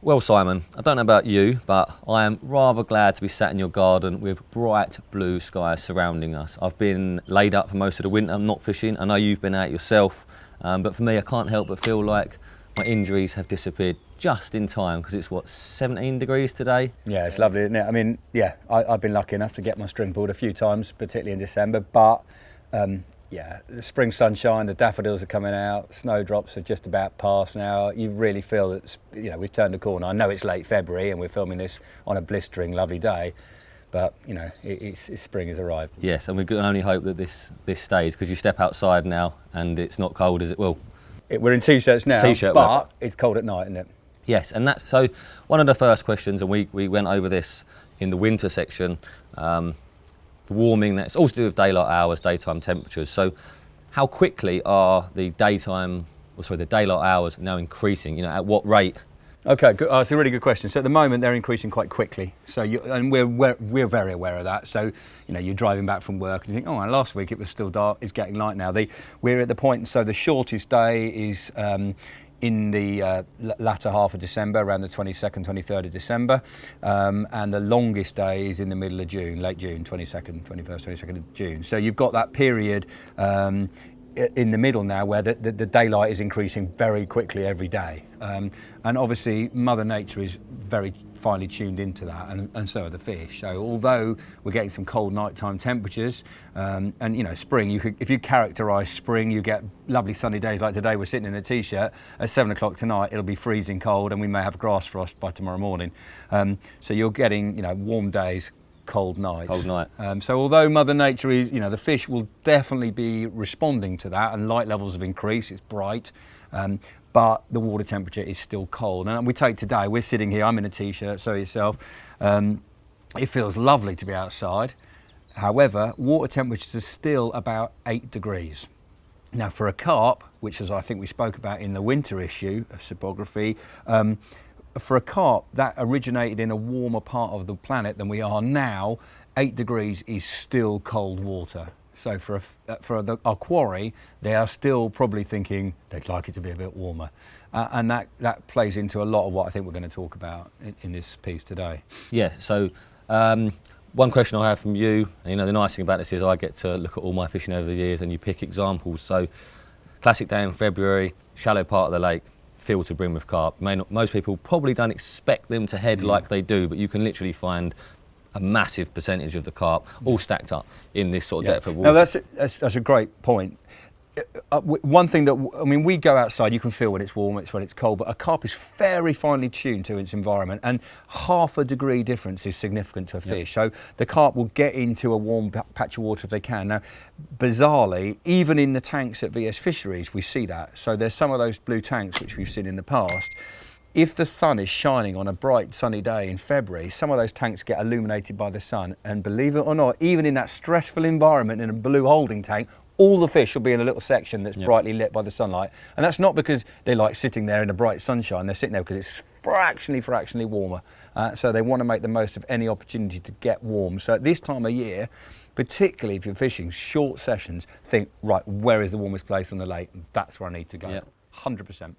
Well, Simon, I don't know about you, but I am rather glad to be sat in your garden with bright blue skies surrounding us. I've been laid up for most of the winter, I'm not fishing. I know you've been out yourself, but for me, I can't help but feel like my injuries have disappeared just in time, because it's what, 17 degrees today? Yeah, it's lovely, isn't it? I mean, yeah, I've been lucky enough to get my string pulled a few times, particularly in December, but yeah, the spring sunshine, the daffodils are coming out, snowdrops are just about past now. You really feel that, you know, we've turned the corner. I know it's late February and we're filming this on a blistering, lovely day, but you know, it's spring has arrived. Yes, and we can only hope that this stays, because you step outside now and it's not cold, is it? Well, we're in t-shirts now, but it's cold at night, isn't it? Yes, and that's so one of the first questions, and we went over this in the winter section. The warming, that's all to do with daylight hours, daytime temperatures. So how quickly are the daylight hours now increasing? You know, at what rate? Okay, good. It's a really good question. So at the moment they're increasing quite quickly. So and we're very aware of that. So you know, you're driving back from work and you think, oh, last week it was still dark. It's getting light now. We're at the point. So the shortest day is in the latter half of December, around the 22nd, 23rd of December, and the longest day is in the middle of June, late June, 22nd, 21st, 22nd of June. So you've got that period in the middle now where the daylight is increasing very quickly every day. And obviously Mother Nature is very finely tuned into that, and so are the fish. So although we're getting some cold nighttime temperatures, and you know, spring, if you characterise spring, you get lovely sunny days like today. We're sitting in a t-shirt at 7 o'clock tonight, it'll be freezing cold and we may have grass frost by tomorrow morning. So you're getting, you know, warm days, cold nights. Cold night. So although Mother Nature is, you know, the fish will definitely be responding to that, and light levels have increased, it's bright, but the water temperature is still cold. And we take today, we're sitting here, I'm in a t-shirt, so yourself. It feels lovely to be outside. However, water temperatures are still about 8 degrees. Now for a carp, which as I think we spoke about in the winter issue of Sipography, for a carp that originated in a warmer part of the planet than we are now, 8 degrees is still cold water. So for our quarry, they are still probably thinking they'd like it to be a bit warmer. And that plays into a lot of what I think we're going to talk about in this piece today. Yeah, so one question I have from you, and you know, the nice thing about this is I get to look at all my fishing over the years and you pick examples. So classic day in February, shallow part of the lake, filled to brim with carp. Most people probably don't expect them to head like they do, but you can literally find a massive percentage of the carp all stacked up in this sort of depth of water. No, that's a great point. One thing that, I mean, we go outside, you can feel when it's warm, it's when it's cold, but a carp is very finely tuned to its environment, and half a degree difference is significant to a fish. So the carp will get into a warm patch of water if they can. Now, bizarrely, even in the tanks at VS Fisheries, we see that. So there's some of those blue tanks which we've seen in the past. If the sun is shining on a bright sunny day in February, some of those tanks get illuminated by the sun, and believe it or not, even in that stressful environment in a blue holding tank, all the fish will be in a little section that's brightly lit by the sunlight. And that's not because they like sitting there in the bright sunshine, they're sitting there because it's fractionally warmer. So they want to make the most of any opportunity to get warm. So at this time of year, particularly if you're fishing short sessions, think, right, where is the warmest place on the lake? That's where I need to go. 100%.